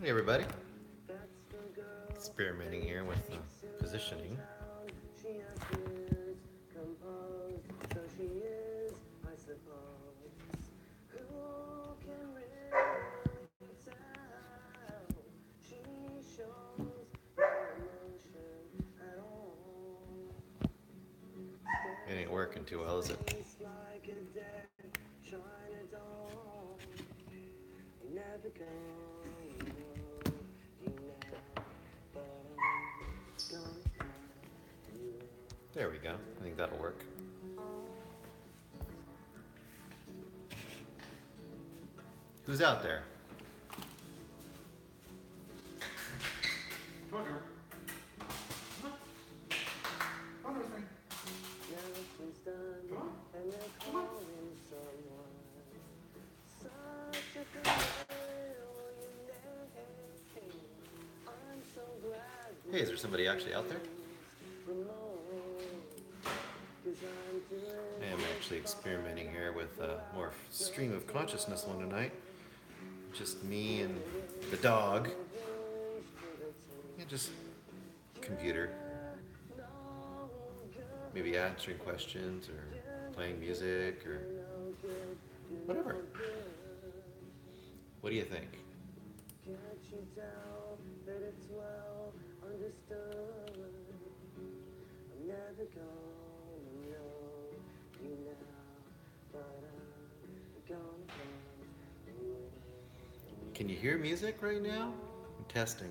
Hey everybody, experimenting here with positioning. It ain't working too well, is it? There we go. I think that'll work. Who's out there? Hey, is there somebody actually out there? I am actually experimenting here with more stream of consciousness one tonight. Just me and the dog. Yeah, just computer. Maybe answering questions or playing music or whatever. What do you think? Can you hear music right now? I'm testing.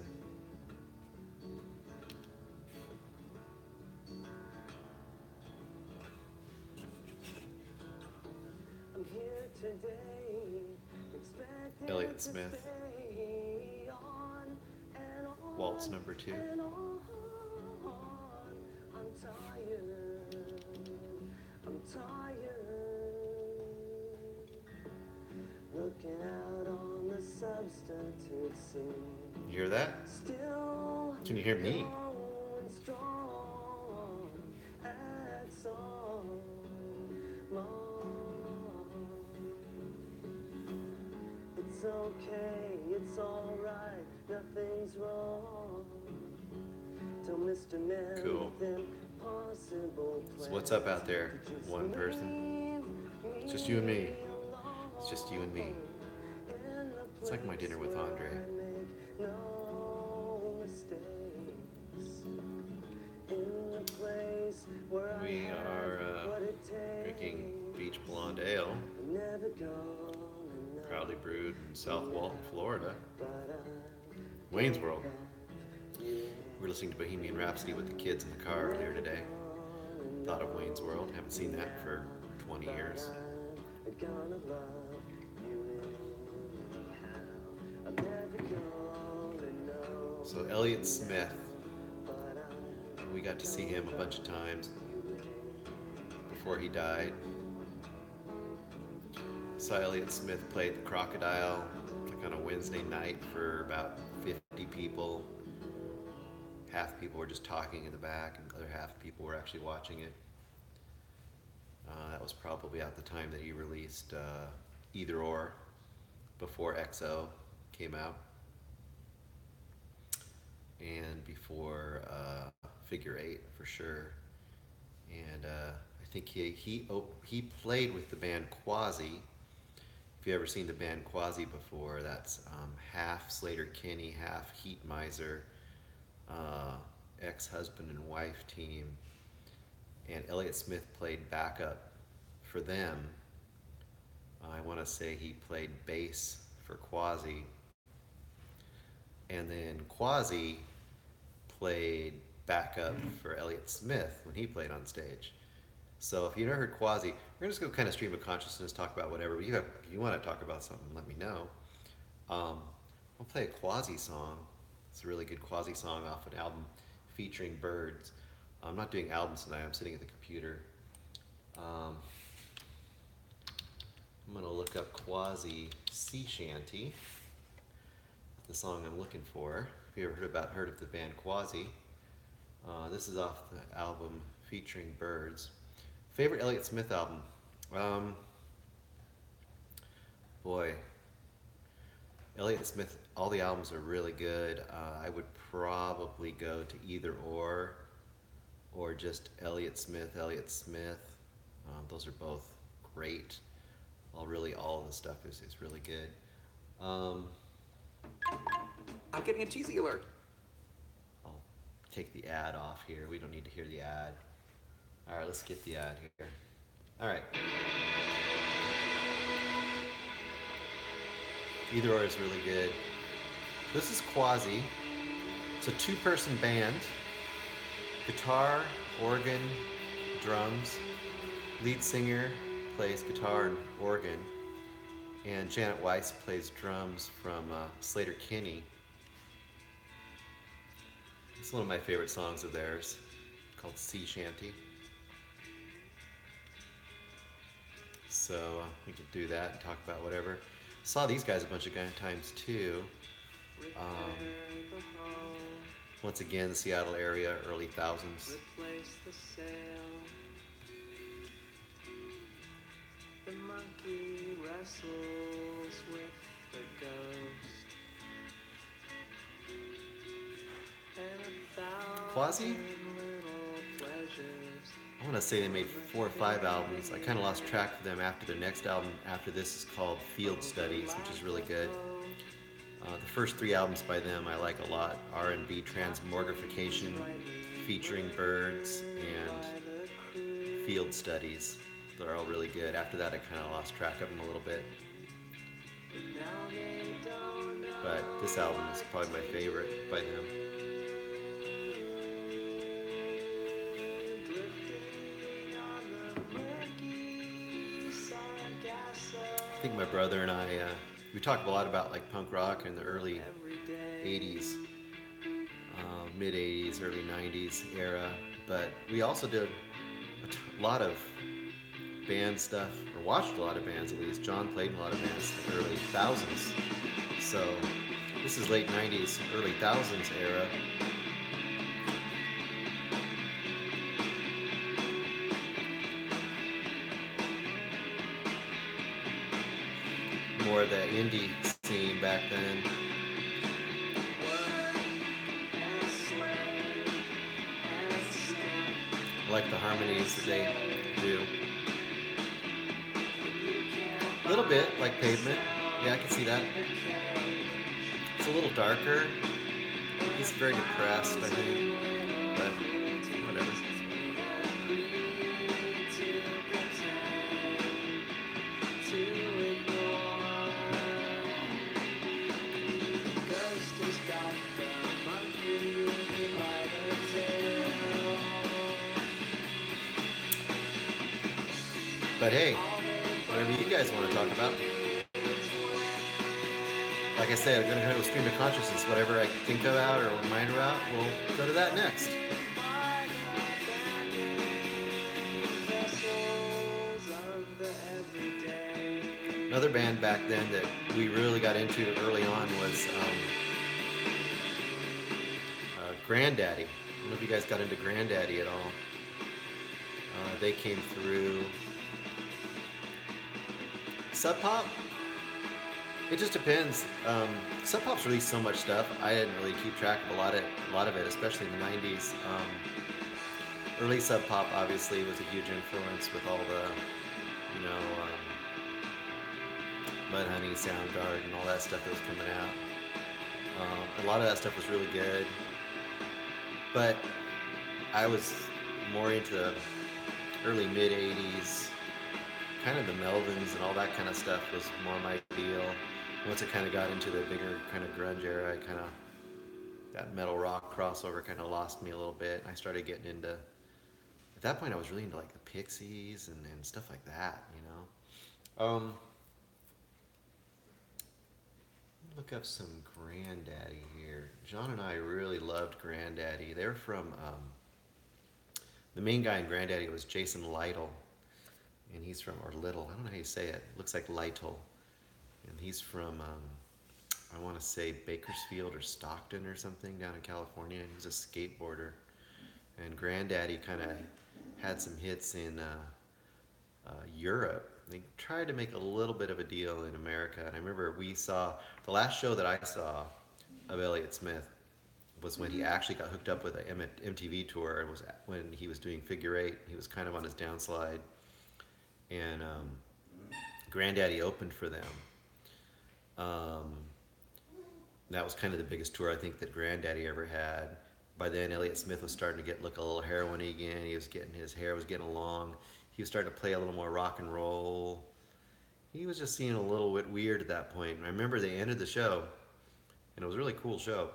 Elliott Smith. Waltz number 2. Looking out on the substitute scene. You hear that? Can you hear me? It's okay, it's alright, nothing's wrong. Don't Mr. Man cool. So what's up out there? One person? It's just you and me. It's just you and me. It's like my dinner with Andre. We are drinking Beach Blonde Ale, proudly brewed in South Walton, Florida. Wayne's World. We're listening to Bohemian Rhapsody with the kids in the car earlier today. Thought of Wayne's World. Haven't seen that for 20 years. So Elliott Smith, we got to see him a bunch of times before he died. Saw Elliott Smith play at the Crocodile like on a Wednesday night for about 50 people. Half people were just talking in the back, and the other half people were actually watching it. That was probably at the time that he released Either Or, before XO came out, and before Figure 8 for sure. And I think he played with the band Quasi. If you've ever seen the band Quasi before, that's half Slater Kinney, half Heat Miser, ex-husband and wife team. And Elliott Smith played backup for them. I want to say he played bass for Quasi. And then Quasi played backup for Elliott Smith when he played on stage. So if you never heard Quasi, we're going to just go kind of stream of consciousness, talk about whatever. If you want to talk about something, let me know. I'll play a Quasi song. It's a really good Quasi song off an album featuring birds. I'm not doing albums tonight. I'm sitting at the computer. I'm going to look up Quasi Sea Shanty, the song I'm looking for. If you ever heard of the band Quasi, this is off the album featuring birds. Favorite Elliott Smith album? Boy, Elliott Smith, all the albums are really good. I would probably go to either or just Elliott Smith, Elliott Smith. Those are both great. All of the stuff is really good. Um, I'm getting a cheesy alert. I'll take the ad off here. We don't need to hear the ad. All right, let's get the ad here. All right, either or is really good. This is Quasi. It's a two-person band. Guitar, organ, drums. Lead singer plays guitar and organ, and Janet Weiss plays drums from Slater Kinney. It's one of my favorite songs of theirs, called Sea Shanty. So we could do that and talk about whatever. Saw these guys a bunch of times too. Um, Once again, the Seattle area, early thousands. Replace the sail. The monkey wrestles with the ghost. And Quasi? little pleasures. I want to say they made 4 or 5 albums. I kind of lost track of them after their next album. After this is called Field Studies, which is really good. The first 3 albums by them I like a lot. R&B Transmogrification, featuring birds, and Field Studies. They're all really good. After that I kind of lost track of them a little bit. But this album is probably my favorite by them. I think my brother and I, we talked a lot about like punk rock in the early 80s, mid 80s, early 90s era, but we also did a lot of band stuff, or watched a lot of bands at least. John played in a lot of bands in the early thousands, so this is late 90s, early thousands era. More of the indie scene back then. I like the harmonies that they do. A little bit like Pavement. Yeah, I can see that. It's a little darker. He's very depressed, I think. But whatever. But hey, whatever you guys want to talk about. Like I said, I'm going to go to stream of consciousness. Whatever I think about or remind about, we'll go to that next. Another band back then that we really got into early on was Grandaddy. I don't know if you guys got into Grandaddy at all. They came through. Sub Pop? It just depends. Sub Pop's released so much stuff. I didn't really keep track of a lot of it, especially in the '90s. Early Sub Pop obviously was a huge influence with all the, you know, Mudhoney, Soundgarden, and all that stuff that was coming out. A lot of that stuff was really good, but I was more into the early mid '80s. Kind of the Melvins and all that kind of stuff was more my deal. Once it kind of got into the bigger kind of grunge era, I kind of, that metal rock crossover kind of lost me a little bit. I started getting into, at that point I was really into like the Pixies and stuff like that, you know. Look up some Grandaddy here. John and I really loved Grandaddy. They're from, the main guy in Grandaddy was Jason Lytle. And he's from, or Little, I don't know how you say it. Looks like Lytle. And he's from, I want to say Bakersfield or Stockton or something down in California. And he's a skateboarder. And Grandaddy kind of had some hits in Europe. They tried to make a little bit of a deal in America, and I remember we saw the last show that I saw of Elliott Smith was when he actually got hooked up with an MTV tour. It was when he was doing Figure Eight. He was kind of on his downslide, and Grandaddy opened for them. Um, that was kind of the biggest tour I think that Grandaddy ever had. By then, Elliott Smith was starting to look a little heroin-y again. His hair was getting long. He was starting to play a little more rock and roll. He was just seeming a little bit weird at that point. And I remember they ended the show, and it was a really cool show.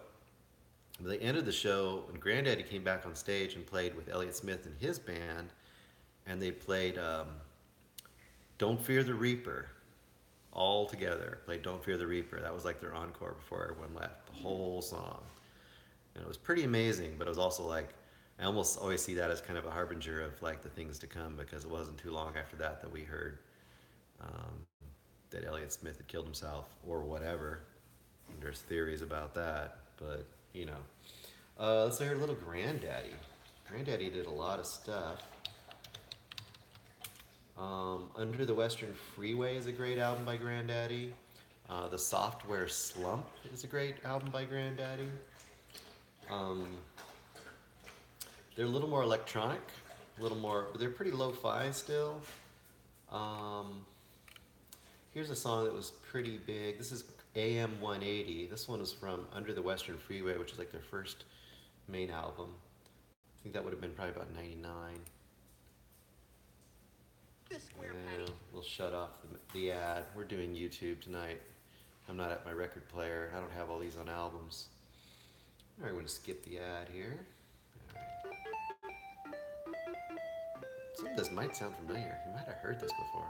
But they ended the show, and Grandaddy came back on stage and played with Elliott Smith and his band, and they played "Don't Fear the Reaper" all together. Played "Don't Fear the Reaper." That was like their encore before everyone left. The whole song. And it was pretty amazing, but it was also like, I almost always see that as kind of a harbinger of like the things to come, because it wasn't too long after that that we heard um, that Elliott Smith had killed himself or whatever. And there's theories about that, but you know. Let's hear a little Grandaddy. Grandaddy did a lot of stuff. Under the Western Freeway is a great album by Grandaddy. The Software Slump is a great album by Grandaddy. They're a little more electronic, a little more, but they're pretty lo-fi still. Here's a song that was pretty big. This is AM 180. This one was from Under the Western Freeway, which is like their first main album. I think that would have been probably about 99. We'll shut off the ad. We're doing YouTube tonight. I'm not at my record player. I don't have all these on albums. All right, we're going to skip the ad here. All right. Some of this might sound familiar. You might have heard this before.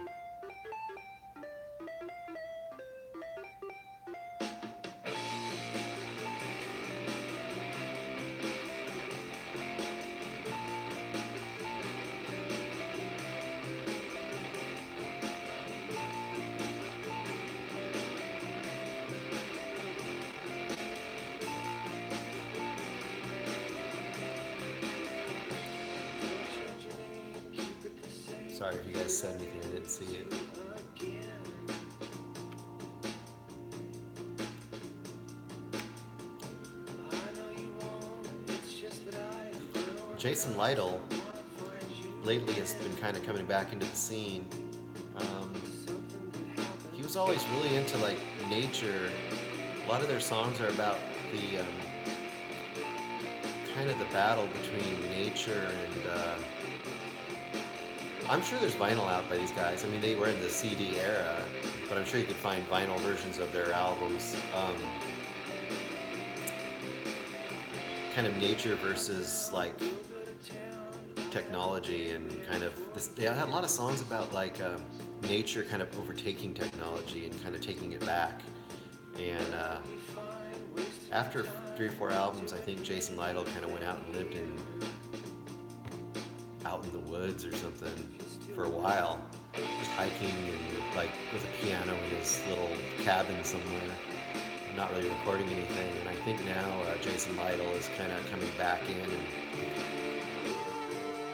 Sorry if you guys said anything, I didn't see it. Jason Lytle lately has been kind of coming back into the scene. He was always really into like nature. A lot of their songs are about the kind of the battle between nature and I'm sure there's vinyl out by these guys. I mean, they were in the CD era, but I'm sure you could find vinyl versions of their albums. Kind of nature versus like technology, and kind of this. They had a lot of songs about like nature kind of overtaking technology and kind of taking it back. And after 3 or 4 albums, I think Jason Lytle kind of went out and lived out in the woods or something for a while, just hiking and like with a piano in his little cabin somewhere, not really recording anything. And I think now Jason Lytle is kind of coming back in, and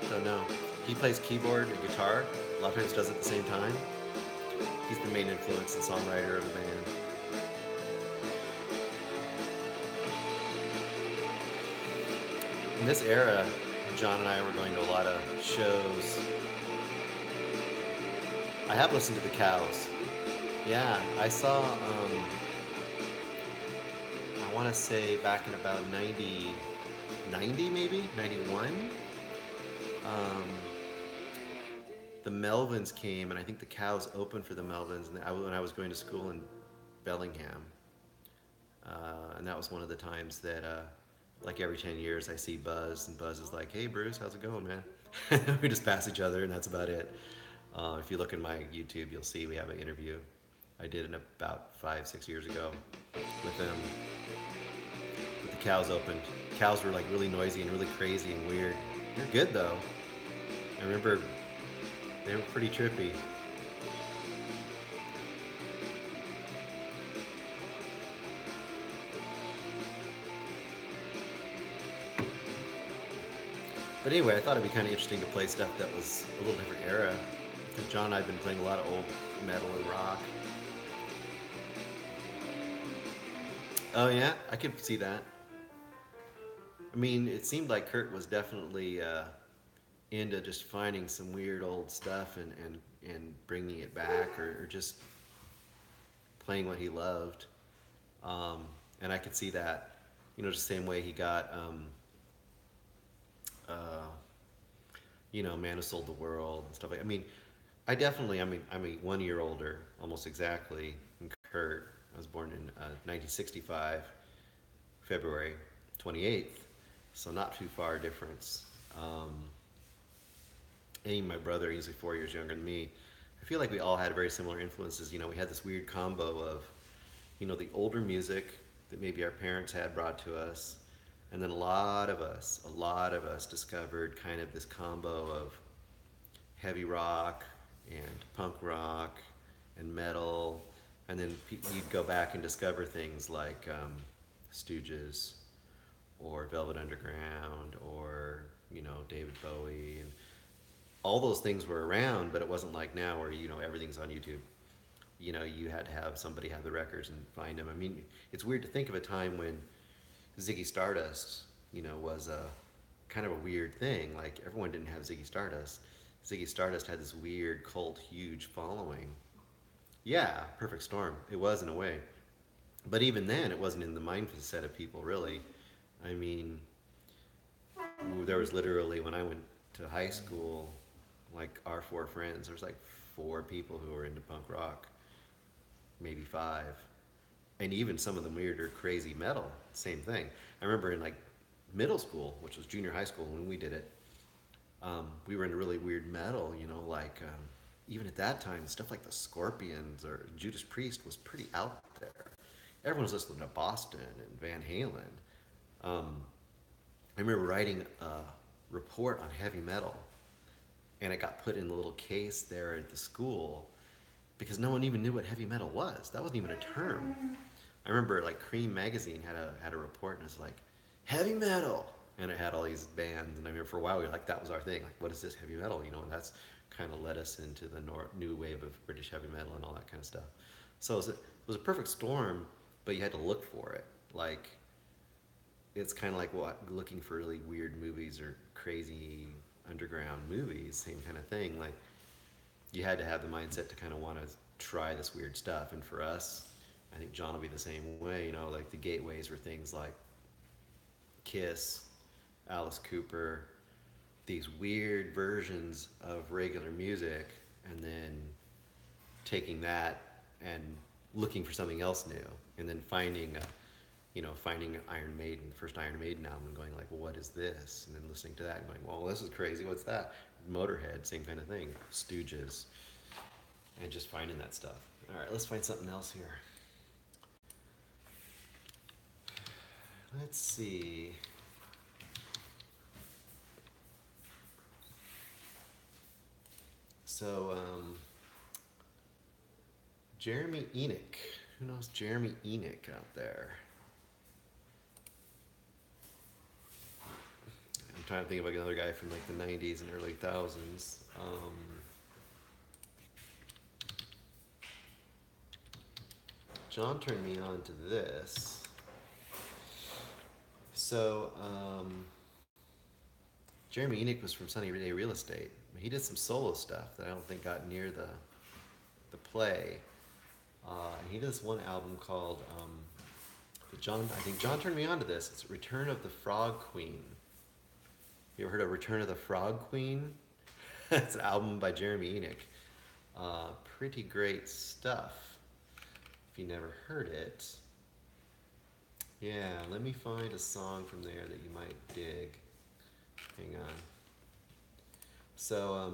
I don't know. He plays keyboard and guitar. A lot of times does it at the same time. He's the main influence and songwriter of the band. In this era, John and I were going to a lot of shows. I have listened to the Cows. Yeah, I saw, I want to say back in about 90 maybe, 91. The Melvins came, and I think the Cows opened for the Melvins when I was going to school in Bellingham. And that was one of the times that, like every 10 years, I see Buzz, and Buzz is like, "Hey, Bruce, how's it going, man?" We just pass each other, and that's about it. If you look in my YouTube, you'll see we have an interview I did about 5-6 years ago with them. But the Cows opened. Cows were like really noisy and really crazy and weird. They're good though. I remember they were pretty trippy. But anyway, I thought it'd be kind of interesting to play stuff that was a little different era. Because John and I have been playing a lot of old metal and rock. Oh yeah, I could see that. I mean, it seemed like Kurt was definitely into just finding some weird old stuff and bringing it back, or just playing what he loved. Um, and I could see that, just the same way he got, uh, Man Who Sold the World and stuff like. I mean, I'm a 1 year older, almost exactly, than Kurt. I was born in 1965, February 28th, so not too far difference. Um, and my brother, he's like 4 years younger than me. I feel like we all had very similar influences. We had this weird combo of, the older music that maybe our parents had brought to us, and then a lot of us discovered kind of this combo of heavy rock and punk rock and metal, and then you'd go back and discover things like Stooges or Velvet Underground or David Bowie, and all those things were around, but it wasn't like now where everything's on YouTube. You had to have somebody have the records and find them. I mean, it's weird to think of a time when Ziggy Stardust, was a kind of a weird thing. Like everyone didn't have Ziggy Stardust. Ziggy Stardust had this weird cult, huge following. Yeah, Perfect Storm. It was in a way, but even then, it wasn't in the mindset of people really. I mean, there was literally when I went to high school, like our four friends, there was like four people who were into punk rock, maybe five, and even some of the weirder, crazy metal. Same thing. I remember in like middle school, which was junior high school when we did it, we were into really weird metal. Like even at that time, stuff like the Scorpions or Judas Priest was pretty out there. Everyone was listening to Boston and Van Halen. Um, I remember writing a report on heavy metal, and it got put in the little case there at the school because no one even knew what heavy metal was. That wasn't even a term. I remember like Cream magazine had a report, and it was like heavy metal, and it had all these bands. And I remember for a while we were like, that was our thing. Like, what is this heavy metal? And that's kind of led us into the new wave of British heavy metal and all that kind of stuff. So it was a perfect storm, but you had to look for it. Like it's kind of like looking for really weird movies or crazy underground movies, same kind of thing. Like you had to have the mindset to kind of want to try this weird stuff. And for us, I think John will be the same way. Like the gateways were things like Kiss, Alice Cooper, these weird versions of regular music, and then taking that and looking for something else new, and then finding Iron Maiden, the first Iron Maiden album, and going like, well, what is this? And then listening to that and going, well, this is crazy. What's that? Motorhead, same kind of thing. Stooges, and just finding that stuff. All right, let's find something else here. Let's see. So, Jeremy Enoch. Who knows Jeremy Enoch out there? I'm trying to think of like another guy from like the 90s and early 2000s. John turned me on to this. So, Jeremy Enoch was from Sunny Day Real Estate. He did some solo stuff that I don't think got near the play. He does one album called I think John turned me on to this. It's Return of the Frog Queen. You ever heard of Return of the Frog Queen? It's an album by Jeremy Enoch. Pretty great stuff. If you never heard it. Yeah, let me find a song from there that you might dig. Hang on. So,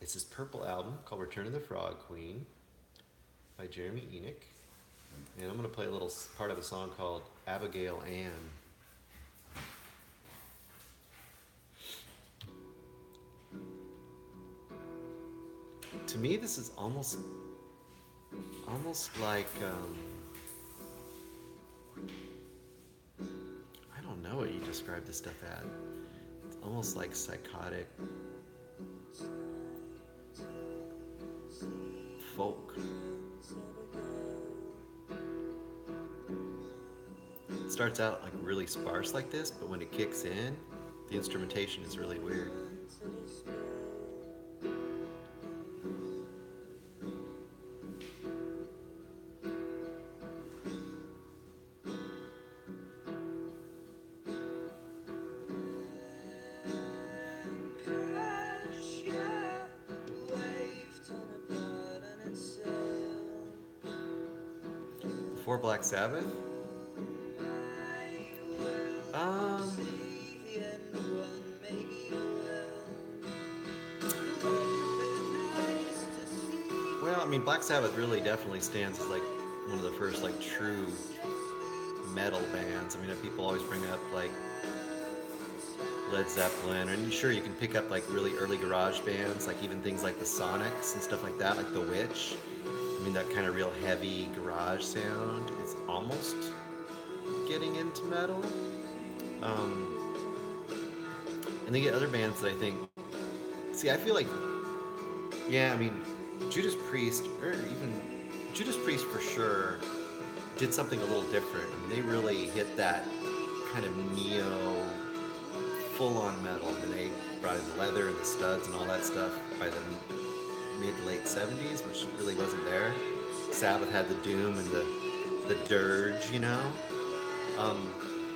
it's this purple album called Return of the Frog Queen by Jeremy Enoch. And I'm going to play a little part of a song called Abigail Ann. To me, this is almost like, I don't know what you describe this stuff as. It's almost like psychotic folk. It starts out like really sparse like this, but when it kicks in, the instrumentation is really weird. Before Black Sabbath? Um, well, I mean, Black Sabbath really definitely stands as like one of the first like true metal bands. I mean, people always bring up like Led Zeppelin, and sure you can pick up like really early garage bands, like even things like the Sonics and stuff like that, like The Witch. I mean, that kind of real heavy garage sound is almost getting into metal. And they get other bands that I think. See, I feel like, yeah, I mean, Judas Priest, or even Judas Priest for sure, did something a little different. I mean, they really hit that kind of neo, full-on metal. I mean, they brought in the leather and the studs and all that stuff by the mid to late 70s, which really wasn't there. Sabbath had the doom and the dirge, you know. A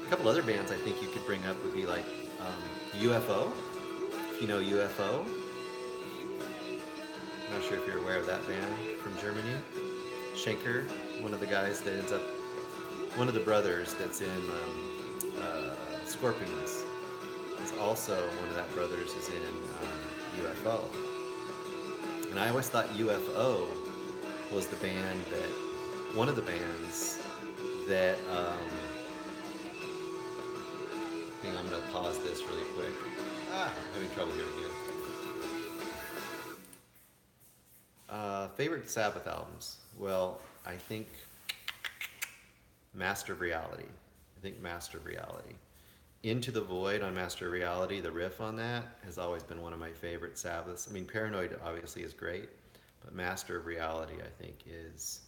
couple other bands I think you could bring up would be like UFO, if you know UFO. I'm not sure if you're aware of that band from Germany. Schenker, one of the guys that ends up, one of the brothers that's in Scorpions, is also one of that brothers is in UFO. And I always thought UFO was the band that, one of the bands that, hang on, I'm going to pause this really quick. I'm having trouble here again. Favorite Sabbath albums? Well, I think Master of Reality. Into the Void on Master of Reality, the riff on that has always been one of my favorite Sabbaths. I mean, Paranoid obviously is great, but Master of Reality, I think, is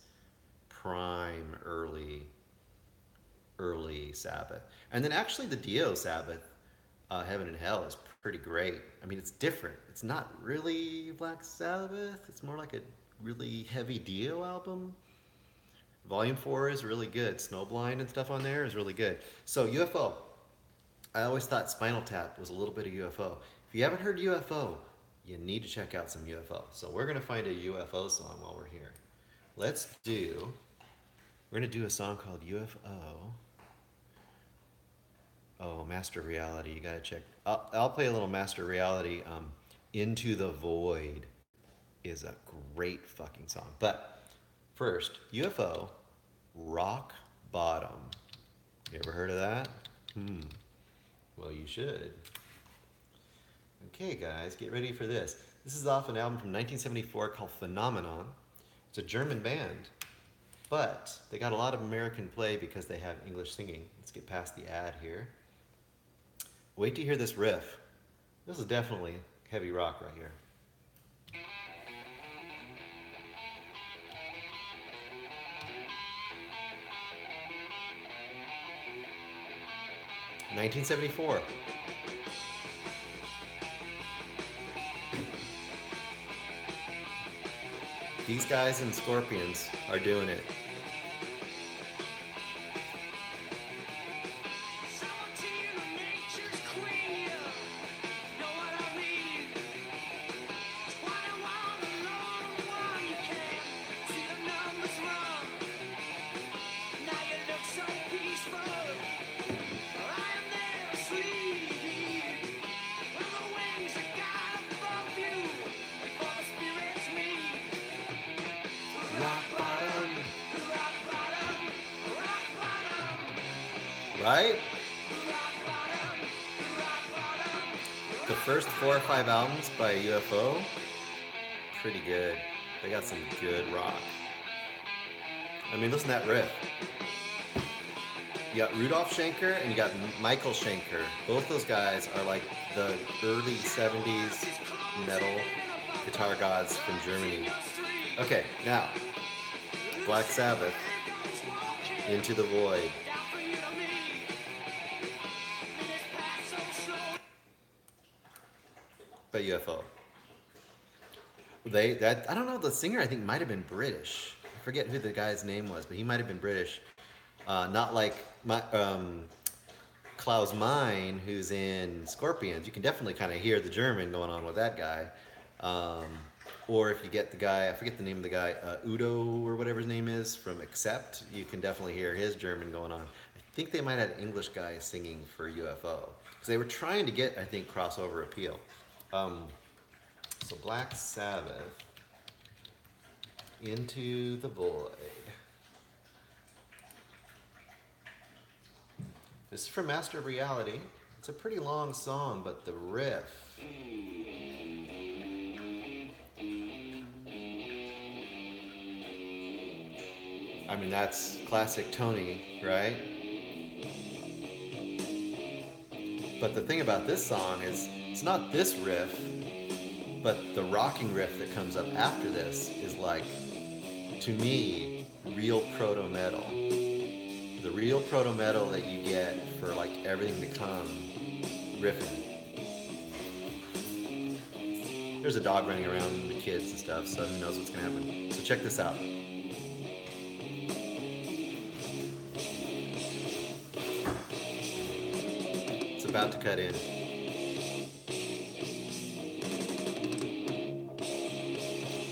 prime early Sabbath. And then actually the Dio Sabbath, Heaven and Hell, is pretty great. I mean, it's different. It's not really Black Sabbath. It's more like a really heavy Dio album. Volume 4 is really good. Snowblind and stuff on there is really good. So UFO. I always thought Spinal Tap was a little bit of UFO. If you haven't heard UFO, you need to check out some UFO. So we're going to find a UFO song while we're here. We're going to do a song called UFO. Oh, Master Reality, you got to check. I'll play a little Master Reality. Into the Void is a great fucking song. But first, UFO, Rock Bottom. You ever heard of that? Well, you should. Okay, guys, get ready for this. This is off an album from 1974 called Phenomenon. It's a German band, but they got a lot of American play because they have English singing. Let's get past the ad here. Wait to hear this riff. This is definitely heavy rock right here. (1974). These guys in Scorpions are doing it. Right? The first 4 or 5 albums by UFO, pretty good. They got some good rock. I mean, listen to that riff. You got Rudolf Schenker and you got Michael Schenker. Both those guys are like the early 70s metal guitar gods from Germany. Okay, now Black Sabbath, Into the Void. By UFO. That I don't know. The singer I think might have been British. I forget who the guy's name was, but he might have been British. Not like Klaus Meine, who's in Scorpions. You can definitely kind of hear the German going on with that guy. Um, or if you get the guy, I forget the name of the guy, Udo or whatever his name is from Accept, you can definitely hear his German going on. I think they might have had an English guy singing for UFO because they were trying to get, I think, crossover appeal. Um, so Black Sabbath, Into the Void. This is from Master of Reality. It's a pretty long song, but the riff. I mean, that's classic Tony, right? But the thing about this song is, it's not this riff, but the rocking riff that comes up after this is like, to me, real proto metal. The real proto metal that you get for like everything to come riffing. There's a dog running around with kids and stuff, so who knows what's gonna happen. So check this out. It's about to cut in.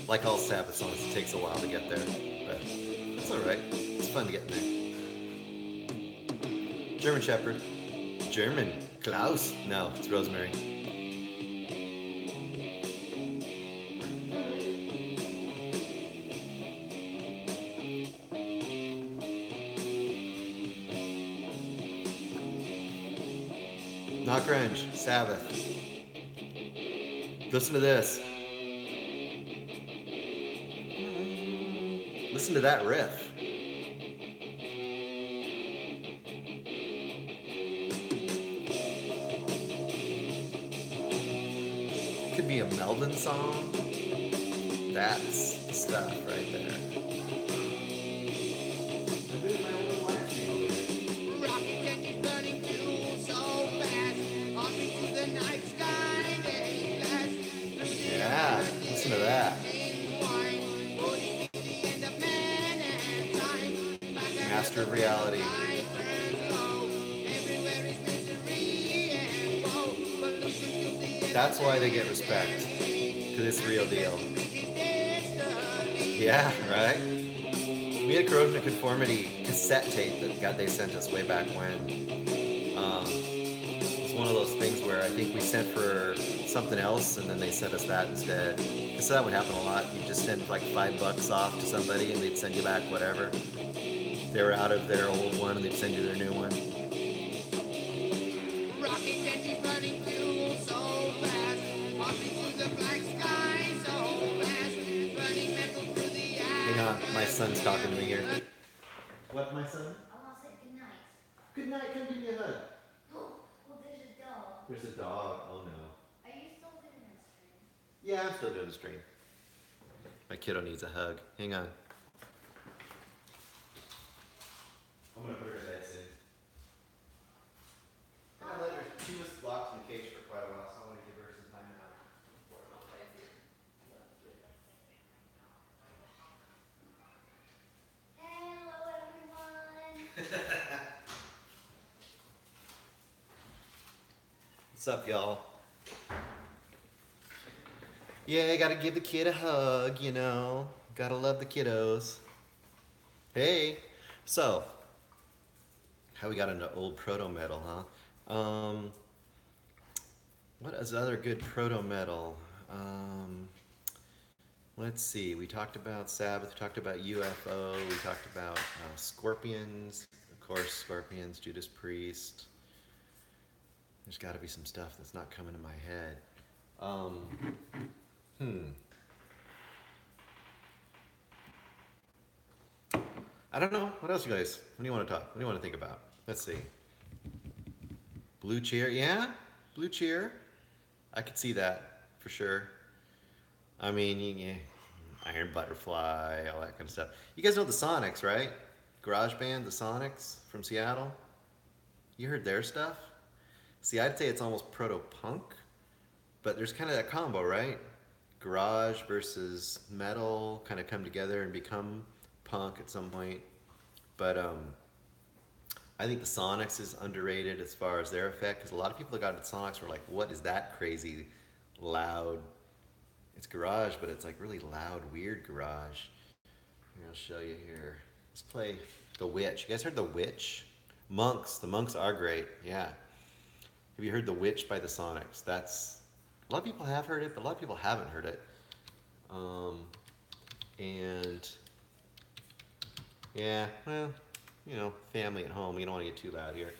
Like all Sabbath songs, it takes a while to get there, but it's alright. It's fun to get in there. German Shepherd. German. Klaus. No, it's Rosemary. Not grunge. Sabbath. Listen to this. Listen to that riff. Could be a Melvin song. That's the stuff right there. Yeah, listen to that. Master of Reality. That's why they get respect, because it's the real deal. Yeah, right? We had Corrosion of Conformity cassette tape that they sent us way back when. It's one of those things where I think we sent for something else and then they sent us that instead. Because that would happen a lot. You just send like $5 off to somebody and they'd send you back whatever. They were out of their old one and they'd send you their new one. Hang on, my son's talking to me here. What, my son? I want to say goodnight. Good night, come give me a hug. Oh, there's a dog. There's a dog, oh no. Are you still doing this stream? Yeah, I'm still doing the stream. My kiddo needs a hug. Hang on. I'm gonna put her to bed soon. She was locked in the cage for quite a while, so I want to give her some time out. Hello, everyone. What's up, y'all? Yeah, gotta give the kid a hug, you know. Gotta love the kiddos. Hey, so, how we got into old proto metal, huh? What is other good proto metal? Let's see. We talked about Sabbath. We talked about UFO. We talked about Scorpions. Of course, Scorpions. Judas Priest. There's got to be some stuff that's not coming to my head. I don't know. What else, you guys? What do you want to talk? What do you want to think about? Let's see. Blue Cheer, yeah, Blue Cheer. I could see that for sure. I mean, yeah, Iron Butterfly, all that kind of stuff. You guys know the Sonics, right? Garage band, the Sonics from Seattle. You heard their stuff? See, I'd say it's almost proto-punk, but there's kind of that combo, right? Garage versus metal kind of come together and become punk at some point. But I think the Sonics is underrated as far as their effect, because a lot of people that got into Sonics were like, "What is that crazy, loud?" It's garage, but it's like really loud, weird garage. Here, I'll show you here. Let's play The Witch. You guys heard The Witch? Monks. The Monks are great. Yeah. Have you heard The Witch by the Sonics? That's a lot of people have heard it, but a lot of people haven't heard it. And yeah, well, you know, family at home. You don't want to get too loud here,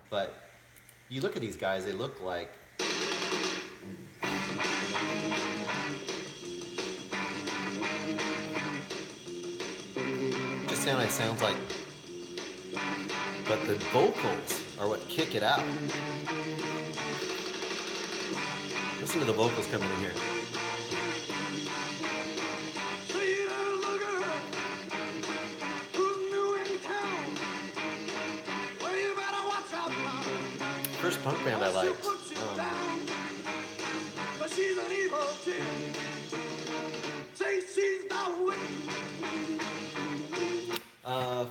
but you look at these guys. They look like just sounds like, but the vocals are what kick it out. Listen to the vocals coming in here. First punk band I liked.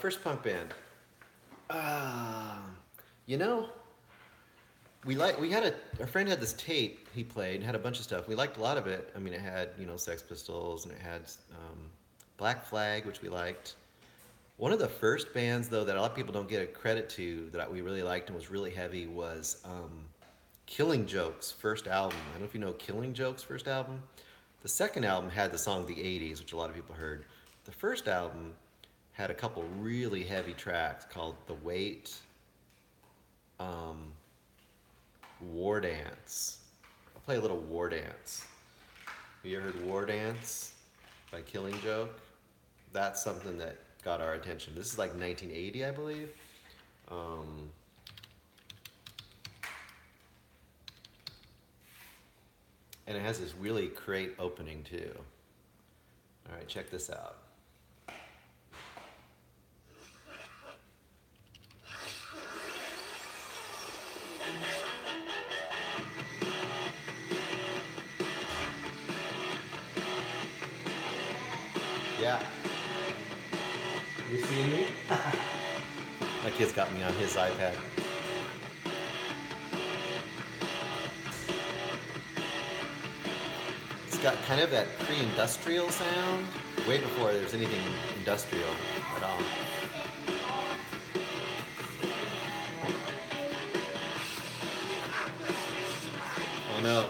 First punk band. You know, our friend had this tape he played, had a bunch of stuff. We liked a lot of it. I mean, it had, you know, Sex Pistols, and it had Black Flag, which we liked. One of the first bands, though, that a lot of people don't get a credit to that we really liked and was really heavy was Killing Joke's first album. I don't know if you know Killing Joke's first album. The second album had the song The 80s, which a lot of people heard. The first album had a couple really heavy tracks called The Weight, War Dance. I'll play a little War Dance. Have you ever heard War Dance by Killing Joke? That's something that got our attention. This is like 1980, I believe. And it has this really great opening too. All right, check this out. Yeah. You see me? My kid's got me on his iPad. It's got kind of that pre-industrial sound, way before there's anything industrial at all. Oh no.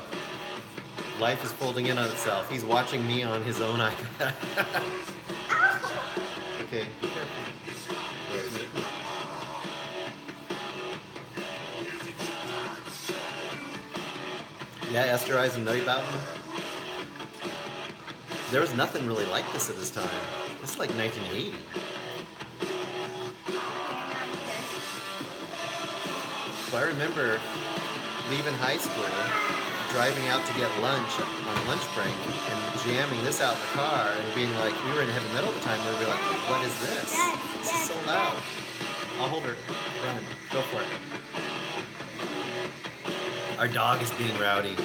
Life is folding in on itself. He's watching me on his own iPad. Okay, be careful. Yeah, Esther Eyes and Nutty Boughton. There was nothing really like this at this time. This is like 1980. But I remember leaving high school, driving out to get lunch on a lunch break, and jamming this out in the car, and being like, we were in heavy metal at the time, and we were like, what is this? This is so loud. I'll hold her. Run. Go for it. Our dog is being rowdy.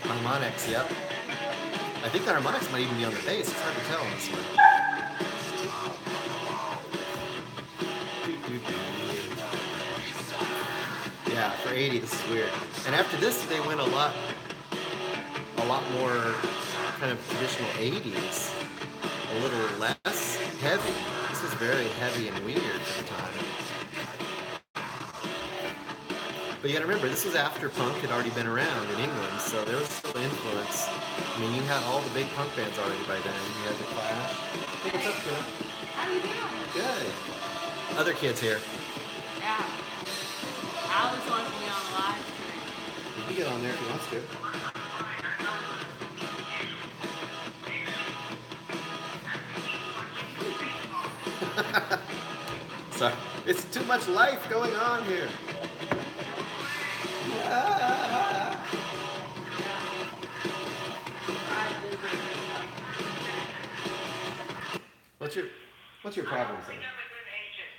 Harmonics, yep. I think the harmonics might even be on the bass. It's hard to tell on this one. Yeah, for 80, this is weird. And after this, they went a lot more kind of traditional 80s, a little less heavy. This was very heavy and weird for the time. But you gotta remember, this was after punk had already been around in England, so there was still influence. I mean, you had all the big punk bands already by then. You had The Clash. Hey, what's up, kid? How you doing? Good. Other kids here. Yeah. Alex wants me on live stream. You can get on there if he wants to. Sorry, it's too much life going on here. What's your problem, son? I'm a good agent.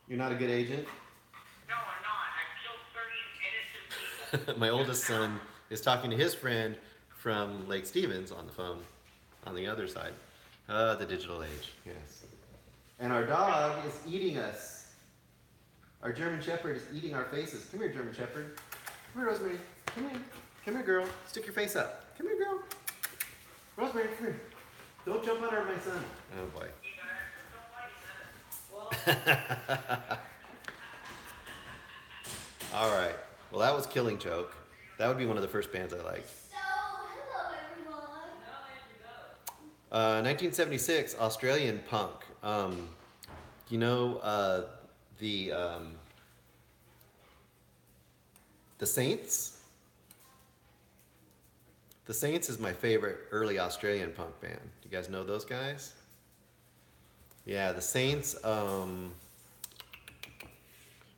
You're not a good agent? No, I'm not. I killed 30 innocent people. My oldest son is talking to his friend from Lake Stevens on the phone on the other side. The digital age, yes. And our dog is eating us. Our German Shepherd is eating our faces. Come here, German Shepherd. Come here, Rosemary. Come here. Come here, girl. Stick your face up. Come here, girl. Rosemary, come here. Don't jump on her, my son. Oh, boy. All right. Well, that was Killing Joke. That would be one of the first bands I liked. So, hello everyone. 1976, Australian punk. You know the Saints? The Saints is my favorite early Australian punk band. Do you guys know those guys? Yeah, the Saints, they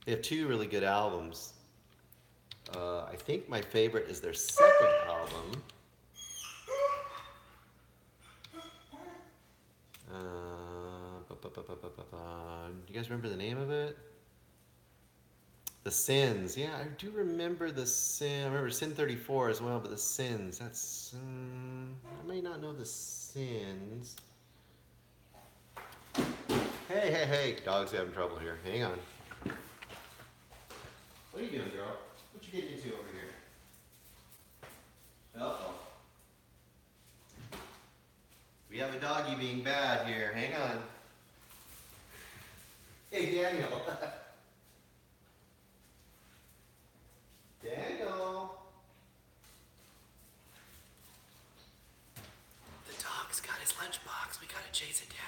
have two really good albums. I think my favorite is their second album. Do you guys remember the name of it? The Sins. Yeah, I do remember the Sin. I remember Sin 34 as well, but the Sins. That's. I may not know the Sins. Hey. Dog's having trouble here. Hang on. What are you doing, girl? What you getting into over here? Uh-oh. We have a doggy being bad here. Hang on. Hey, Daniel. Daniel. The dog's got his lunchbox. We gotta chase it down.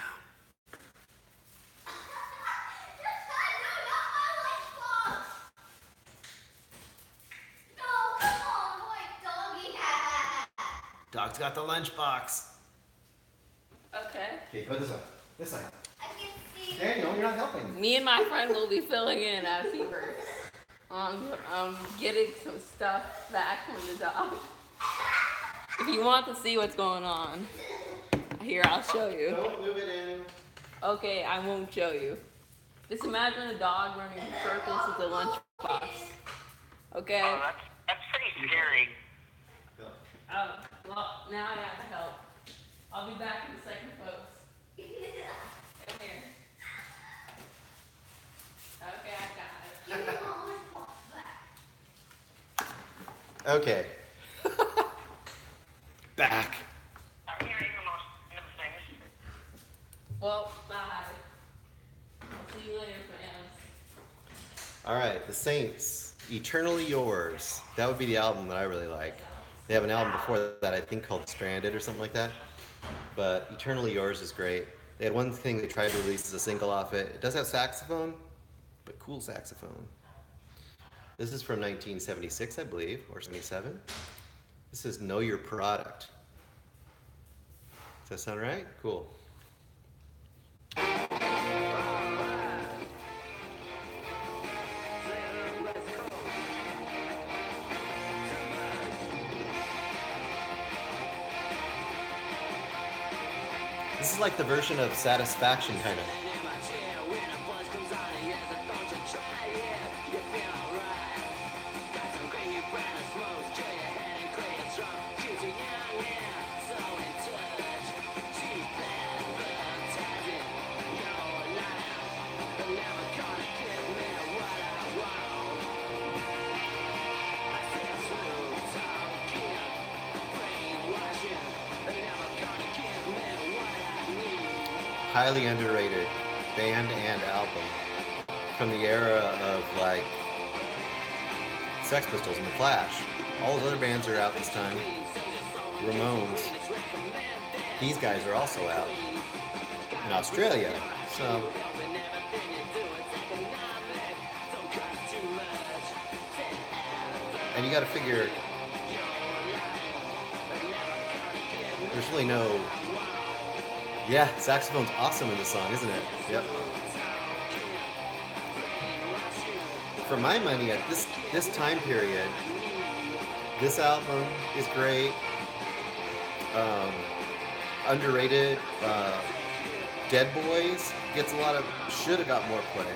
Dog's got the lunchbox. Okay. Okay, put this on. This side. I can see. Daniel, you're not helping. Me and my friend will be filling in as he works. Getting some stuff back from the dog. If you want to see what's going on, here, I'll show you. Don't move it in. Okay, I won't show you. Just imagine a dog running in circles with a lunchbox. Okay? Oh, that's pretty scary. Oh, well, now I have to help. I'll be back in a second, folks. Come here. Okay, I got it. Okay. Back. I'm hearing the most things. Well, bye. I'll see you later, fans. All right, The Saints, Eternally Yours. That would be the album that I really like. They have an album before that, I think, called Stranded or something like that. But Eternally Yours is great. They had one thing they tried to release as a single off it. It does have saxophone, but cool saxophone. This is from 1976, I believe, or 77. This is Know Your Product. Does that sound right? Cool. This is like the version of Satisfaction, kind of. Highly underrated band and album from the era of like Sex Pistols and The Clash. All those other bands are out this time. Ramones. These guys are also out in Australia. So and you got to figure there's really no. Yeah, saxophone's awesome in this song, isn't it? Yep. For my money, at this time period, this album is great. Underrated. Dead Boys gets a lot of, should have got more play.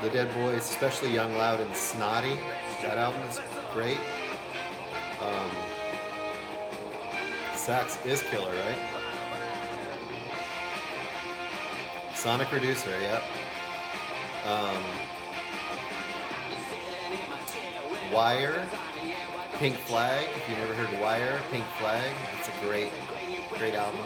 The Dead Boys, especially Young, Loud, and Snotty. That album is great. Um, Sax is killer, right? Sonic Producer, yep. Um, Wire, Pink Flag. If you never heard Wire, Pink Flag, it's a great, great album.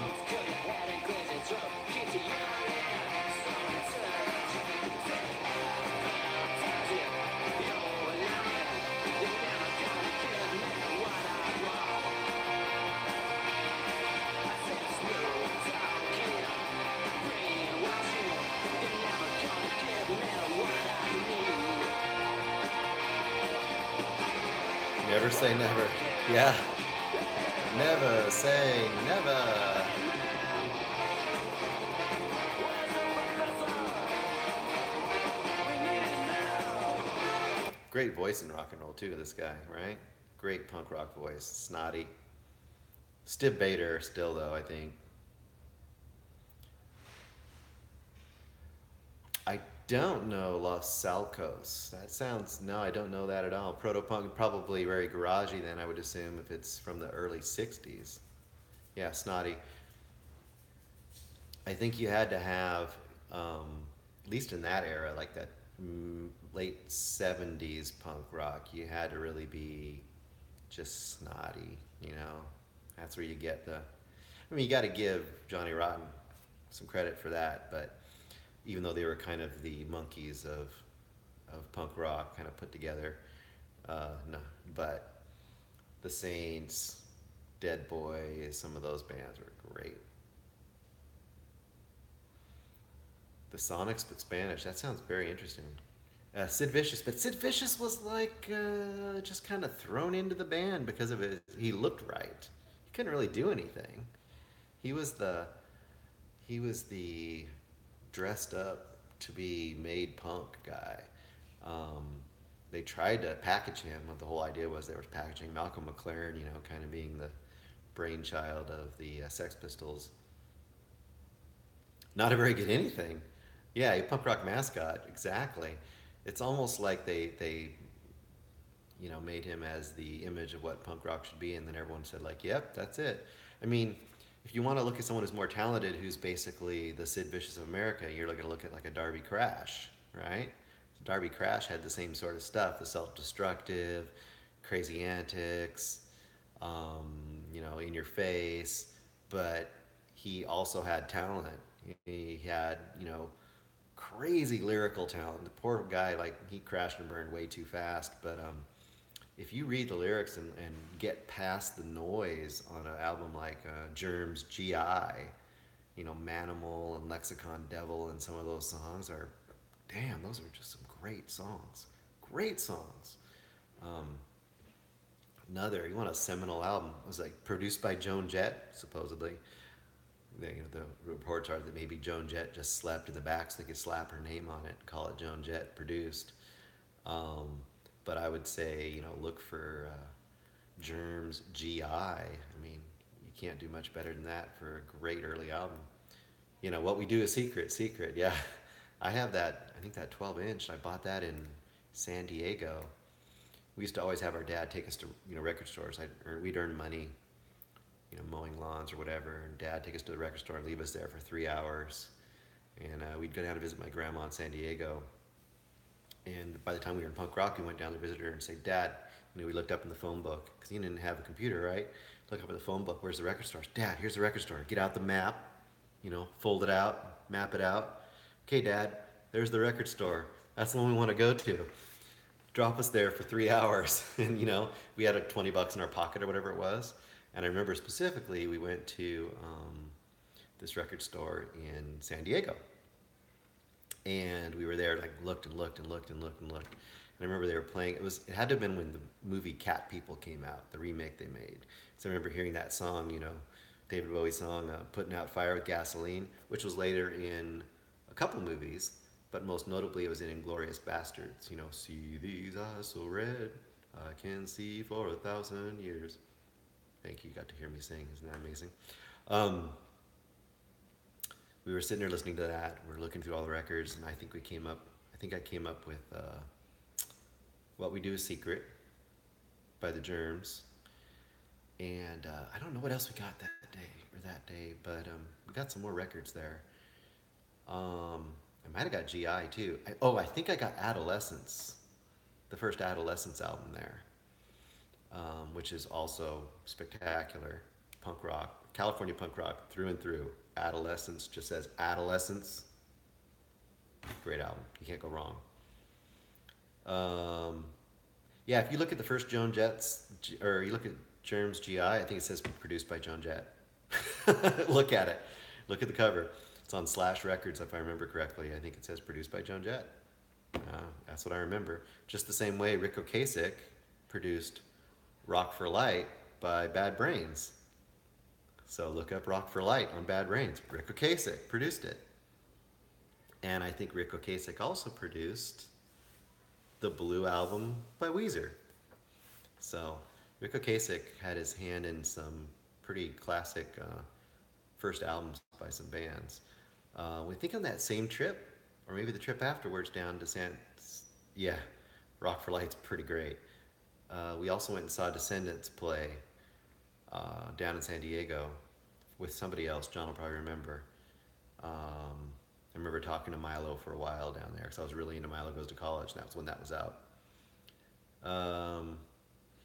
Never say never. Yeah. Never say never. Great voice in rock and roll too, this guy, right? Great punk rock voice. Snotty. Stib Bader still though, I think. I don't know Los Salcos. That sounds, no, I don't know that at all. Proto-punk, probably very garagey then, I would assume, if it's from the early 60s. Yeah, Snotty. I think you had to have, at least in that era, like that late 70s punk rock, you had to really be just snotty, you know? That's where you get the, I mean, you got to give Johnny Rotten some credit for that, but even though they were kind of the monkeys of punk rock kind of put together, no, but the Saints, Dead Boys, some of those bands were great. The Sonics but Spanish, that sounds very interesting. Sid Vicious, but Sid Vicious was like just kind of thrown into the band because of it. He looked right. He couldn't really do anything. He was the he was the dressed up to be made punk guy. Um, they tried to package him. The whole idea was they were packaging Malcolm McLaren, you know, kind of being the brainchild of the Sex Pistols. Not a very good anything. Yeah, a punk rock mascot, exactly. It's almost like they you know made him as the image of what punk rock should be, and then everyone said like, "Yep, that's it." I mean, if you want to look at someone who's more talented, who's basically the Sid Vicious of America, you're going to look at like a Darby Crash, right? Darby Crash had the same sort of stuff, the self-destructive, crazy antics, you know, in your face, but he also had talent. He had, you know, crazy lyrical talent. The poor guy, like, he crashed and burned way too fast, but if you read the lyrics and get past the noise on an album like Germs GI, you know, Manimal and Lexicon Devil, and some of those songs are, damn, those are just some great songs. Great songs. Um, Another, you want a seminal album, it was like produced by Joan Jett, supposedly. The reports are that maybe Joan Jett just slept in the back so they could slap her name on it and call it Joan Jett produced. Um, but I would say, you know, look for Germs GI. I mean, you can't do much better than that for a great early album. You know, What We Do Is Secret, yeah. I have that, I think that 12 inch, I bought that in San Diego. We used to always have our dad take us to, you know, record stores. We'd earn money, you know, mowing lawns or whatever, and dad take us to the record store and leave us there for 3 hours. And we'd go down to visit my grandma in San Diego. And by the time we were in punk rock, we went down to visit her and say, Dad, you know, we looked up in the phone book, because he didn't have a computer, right? Look up at the phone book, where's the record store? Dad, here's the record store. Get out the map, you know, fold it out, map it out. Okay, Dad, there's the record store. That's the one we want to go to. Drop us there for 3 hours. And, you know, we had 20 bucks in our pocket or whatever it was. And I remember specifically we went to this record store in San Diego. And we were there, like, looked and looked and looked and looked and looked. And I remember they were playing, it had to have been when the movie Cat People came out, the remake they made. So I remember hearing that song, you know, David Bowie's song, Putting Out Fire with Gasoline, which was later in a couple movies, but most notably it was in Inglourious Bastards. You know, see these eyes so red, I can see for 1,000 years. Thank you, you got to hear me sing, isn't that amazing? we were sitting there listening to that. We're looking through all the records, and I think I came up with "What We Do Is Secret" by the Germs, and I don't know what else we got that day, but we got some more records there. I might have got GI too. I think I got Adolescence, the first Adolescence album there, which is also spectacular. Punk rock, California punk rock through and through. Adolescence just says Adolescence. Great album. You can't go wrong. Um, yeah, if you look at the first Joan Jett's, or you look at Germs GI, I think it says produced by Joan Jett. Look at it. Look at the cover. It's on Slash Records, if I remember correctly. I think it says produced by Joan Jett. That's what I remember. Just the same way Rick Ocasek produced Rock for Light by Bad Brains. So look up Rock for Light on Bad Brains. Rick Ocasek produced it. And I think Rick Ocasek also produced the Blue album by Weezer. So Rick Ocasek had his hand in some pretty classic first albums by some bands. We think on that same trip, or maybe the trip afterwards down to yeah, Rock for Light's pretty great. We also went and saw Descendants play down in San Diego with somebody else. John will probably remember. I remember talking to Milo for a while down there because I was really into Milo Goes to College, and that was when that was out.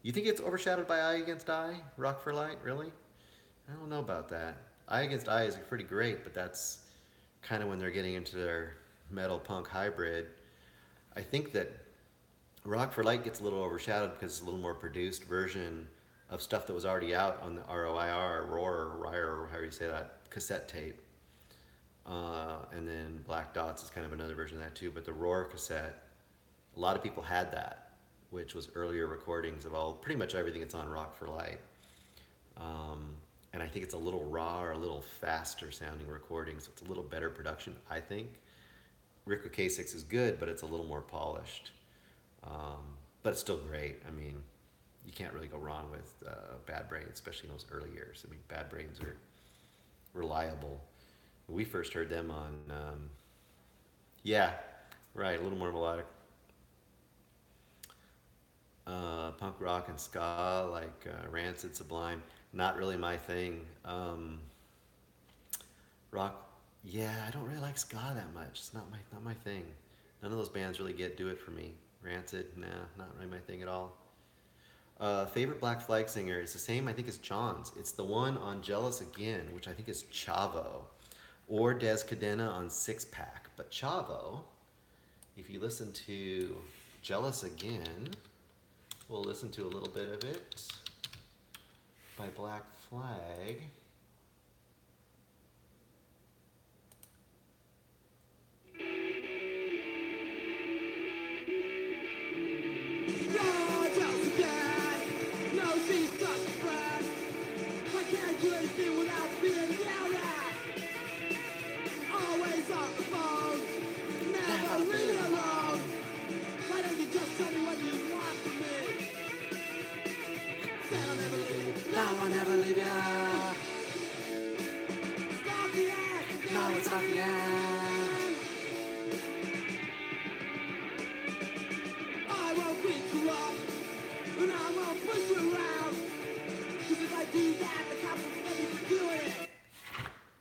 You think it's overshadowed by Eye Against Eye, Rock for Light? Really? I don't know about that. Eye Against Eye is pretty great, but that's kind of when they're getting into their metal punk hybrid. I think that Rock for Light gets a little overshadowed because it's a little more produced version of stuff that was already out on the ROIR, or however you say that, cassette tape. And then Black Dots is kind of another version of that too. But the Roar cassette, a lot of people had that, which was earlier recordings of pretty much everything that's on Rock for Light. And I think it's a little raw or a little faster sounding recording, so it's a little better production, I think. Rick Ocasek is good, but it's a little more polished. But it's still great. I mean, you can't really go wrong with Bad Brains, especially in those early years. I mean, Bad Brains are reliable. We first heard them on, yeah, right, a little more melodic. Punk rock and ska, like Rancid, Sublime, not really my thing. Rock, yeah, I don't really like ska that much. It's not my thing. None of those bands really do it for me. Rancid, nah, not really my thing at all. Favorite Black Flag singer is the same, I think, as John's. It's the one on Jealous Again, which I think is Chavo, or Des Cadena on Six Pack. But Chavo, if you listen to Jealous Again, we'll listen to a little bit of it by Black Flag.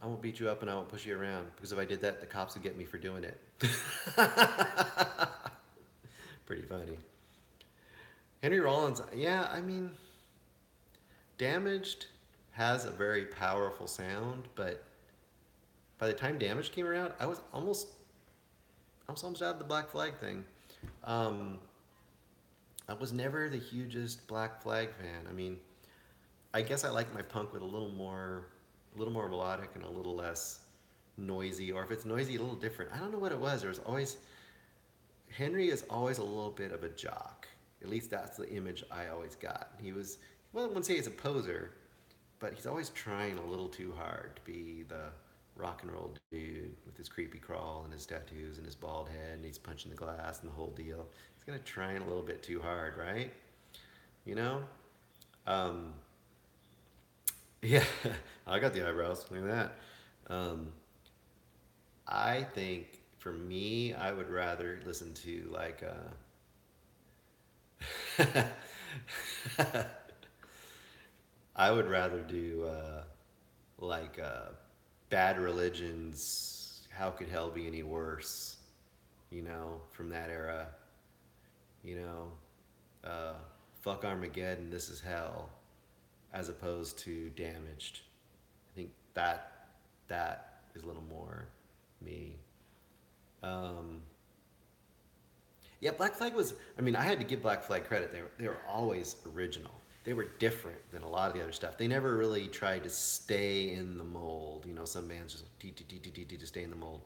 I won't beat you up and I won't push you around, because if I did that, the cops would get me for doing it. Pretty funny. Henry Rollins, yeah, I mean, Damaged has a very powerful sound, but by the time Damaged came around, I was almost out of the Black Flag thing. I was never the hugest Black Flag fan. I mean, I guess I like my punk with a little more melodic and a little less noisy, or if it's noisy, a little different. I don't know what it was. Henry is always a little bit of a jock. At least that's the image I always got. I wouldn't say he's a poser, but he's always trying a little too hard to be the rock and roll dude with his creepy crawl and his tattoos and his bald head, and he's punching the glass and the whole deal. He's kind of trying a little bit too hard, right? You know? Yeah, I got the eyebrows. Look at that. I think for me, I would rather listen to like I would rather do like Bad Religion's "How Could Hell Be Any Worse," from that era. You know, "Fuck Armageddon, This Is Hell," as opposed to "Damaged." I think that is a little more me. Um, Yeah, Black Flag was. I mean, I had to give Black Flag credit. They were always original. They were different than a lot of the other stuff. They never really tried to stay in the mold. Some bands just to stay in the mold.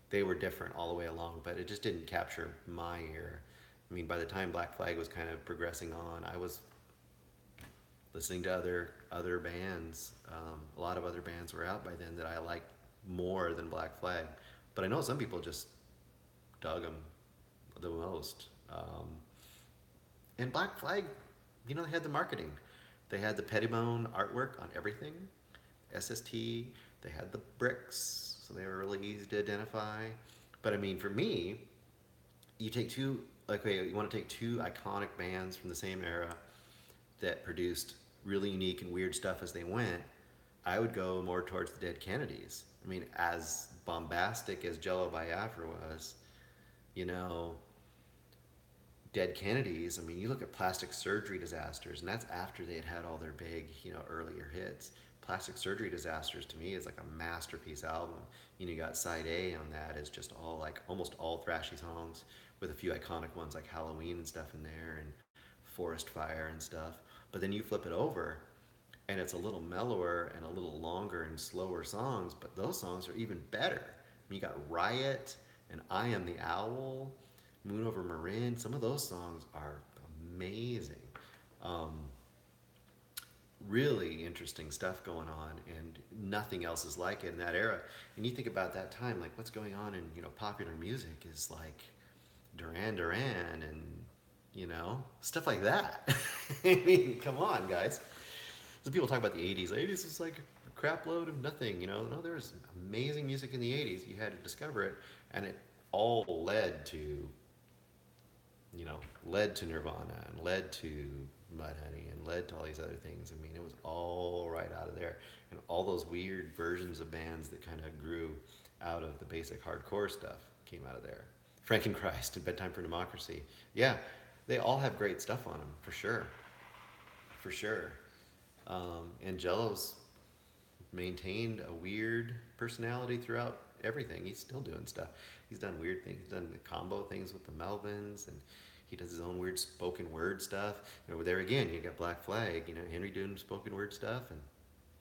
They were different all the way along, but it just didn't capture my ear. I mean, by the time Black Flag was kind of progressing on, I was listening to other bands. A lot of other bands were out by then that I liked more than Black Flag. But I know some people just dug them the most. And Black Flag, they had the marketing. They had the Pettibone artwork on everything, SST. They had the bricks, so they were really easy to identify. But I mean, for me, you take two, like, okay, you want to take two iconic bands from the same era that produced really unique and weird stuff as they went. I would go more towards the Dead Kennedys. I mean, as bombastic as Jello Biafra was, you know, Dead Kennedys, I mean, you look at Plastic Surgery Disasters, and that's after they had had all their big, earlier hits. Plastic Surgery Disasters to me is like a masterpiece album. You got side A on that is just all like almost all thrashy songs with a few iconic ones like Halloween and stuff in there and Forest Fire and stuff. But then you flip it over and it's a little mellower and a little longer and slower songs, but those songs are even better. I mean, you got Riot and I Am the Owl, Moon Over Marin. Some of those songs are amazing. Um, Really interesting stuff going on, and nothing else is like it in that era. And you think about that time, like what's going on in popular music is like Duran Duran and stuff like that. I mean, come on, guys. So people talk about the '80s. The '80s is like a crap load of nothing. No, there was amazing music in the '80s. You had to discover it, and it all led to Nirvana and led to Mudhoney and led to all these other things. I mean, it was all right out of there, and all those weird versions of bands that kind of grew out of the basic hardcore stuff came out of there. Frankenchrist and Bedtime for Democracy. Yeah, they all have great stuff on them for sure, for sure. And Jello's maintained a weird personality throughout everything. He's still doing stuff. He's done weird things. He's done the combo things with the Melvins, and he does his own weird spoken word stuff. There again, you got Black Flag. Henry doing spoken word stuff, and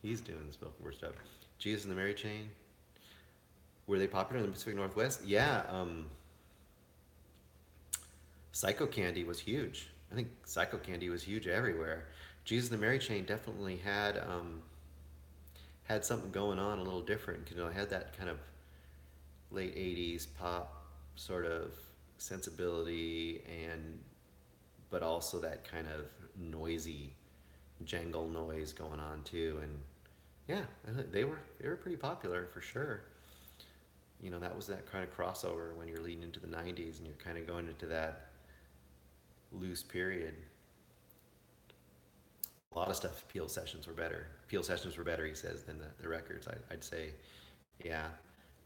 he's doing spoken word stuff. Jesus and the Mary Chain. Were they popular in the Pacific Northwest? Yeah. Psycho Candy was huge. I think Psycho Candy was huge everywhere. Jesus and the Mary Chain definitely had something going on a little different. It had that kind of late '80s pop sort of sensibility, and but also that kind of noisy jangle noise going on too. And yeah, they were pretty popular for sure. That was that kind of crossover when you're leading into the '90s and you're kind of going into that loose period. A lot of stuff. Peel sessions were better. Peel sessions were better, he says, than the records. I'd say, yeah.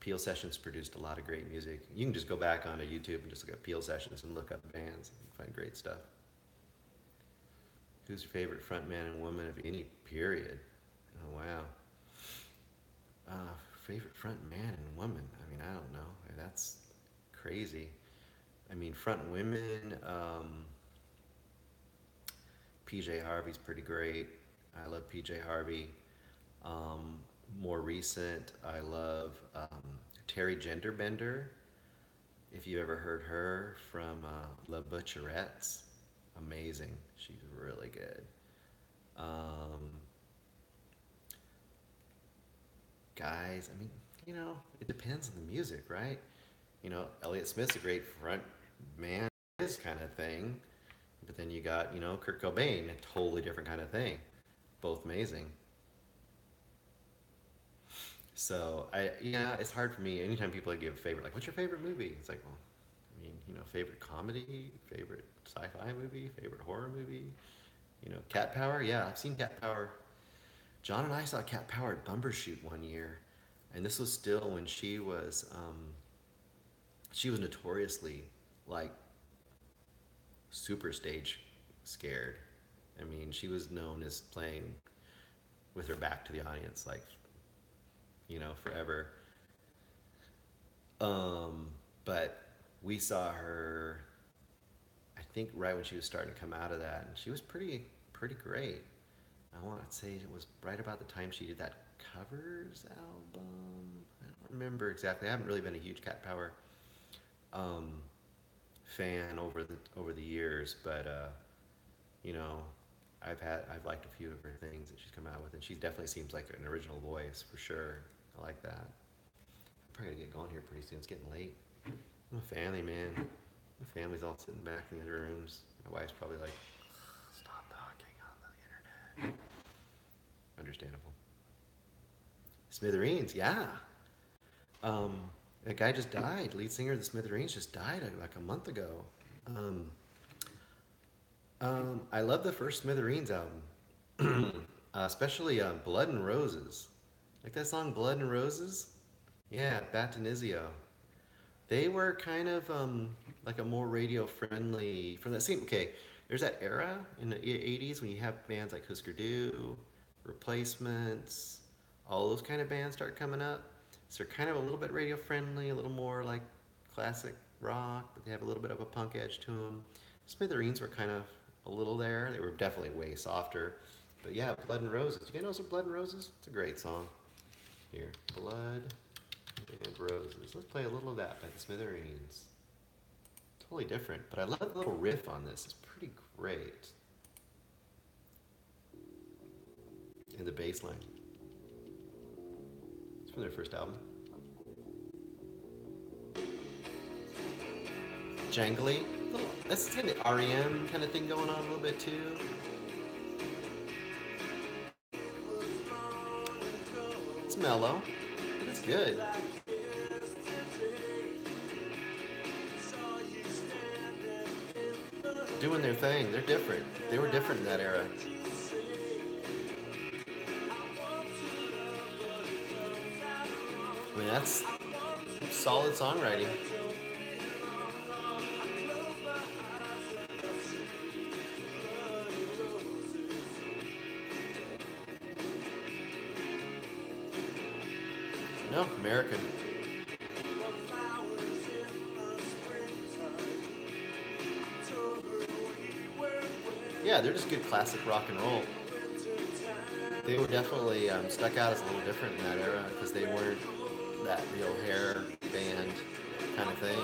Peel sessions produced a lot of great music. You can just go back onto YouTube and just look at Peel sessions and look up bands and find great stuff. Who's your favorite front man and woman of any period? Oh wow. Favorite front man and woman. I mean, I don't know. That's crazy. I mean, front women. PJ Harvey's pretty great. I love PJ Harvey. Um, More recent, I love Terry Genderbender. If you ever heard her from La Butcherettes, amazing. She's really good. Um, Guys, I mean, it depends on the music, right? Elliott Smith's a great front man, this kind of thing. But then you got, Kurt Cobain, a totally different kind of thing. Both amazing. So yeah, it's hard for me. Anytime people give a favorite, like, what's your favorite movie? It's like, well, I mean, favorite comedy, favorite sci-fi movie, favorite horror movie. Cat Power. Yeah, I've seen Cat Power. John and I saw Cat Power at Bumbershoot one year, and this was still when she was notoriously like super stage scared. I mean, she was known as playing with her back to the audience, like, forever. But we saw her, I think, right when she was starting to come out of that, and she was pretty great. I want to say it was right about the time she did that covers album. I don't remember exactly. I haven't really been a huge Cat Power um, fan over the years, but you know, I've liked a few of her things that she's come out with, and she definitely seems like an original voice for sure. I like that. I'm probably gonna get going here pretty soon. It's getting late. I'm a family man. My family's all sitting back in the other rooms. My wife's probably like, "Stop talking on the internet." Understandable. Smithereens, yeah. Um, that guy just died. Lead singer of the Smithereens just died like a month ago. Um, I love the first Smithereens album, especially Blood and Roses. Like that song Blood and Roses? Yeah, Batonizio. They were kind of like a more radio friendly from that same. Okay, there's that era in the '80s when you have bands like Husker Du, Replacements, all those kind of bands start coming up. So they're kind of a little bit radio friendly, a little more like classic rock, but they have a little bit of a punk edge to them. Smithereens were kind of a little there. They were definitely way softer. But yeah, Blood and Roses. You guys know some Blood and Roses? It's a great song. Here, Blood and Roses. Let's play a little of that by the Smithereens. Totally different, but I love the little riff on this. It's pretty great. And the bass line. It's from their first album. Jangly. That's kind of REM kind of thing going on a little bit too. It's mellow. It's good. Doing their thing. They're different. They were different in that era. I mean, that's solid songwriting. No, American. Yeah, they're just good classic rock and roll. They were definitely stuck out as a little different in that era because they weren't that real hair band kind of thing.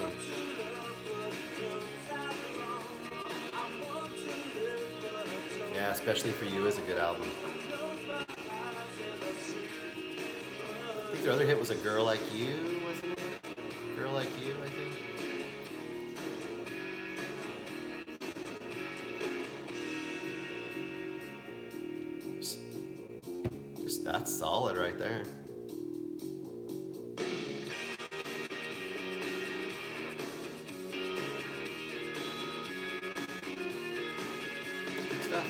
Yeah, Especially For You is a good album. I think their other hit was A Girl Like You, wasn't it? Girl Like You, I think. Just that's solid right there. Good stuff.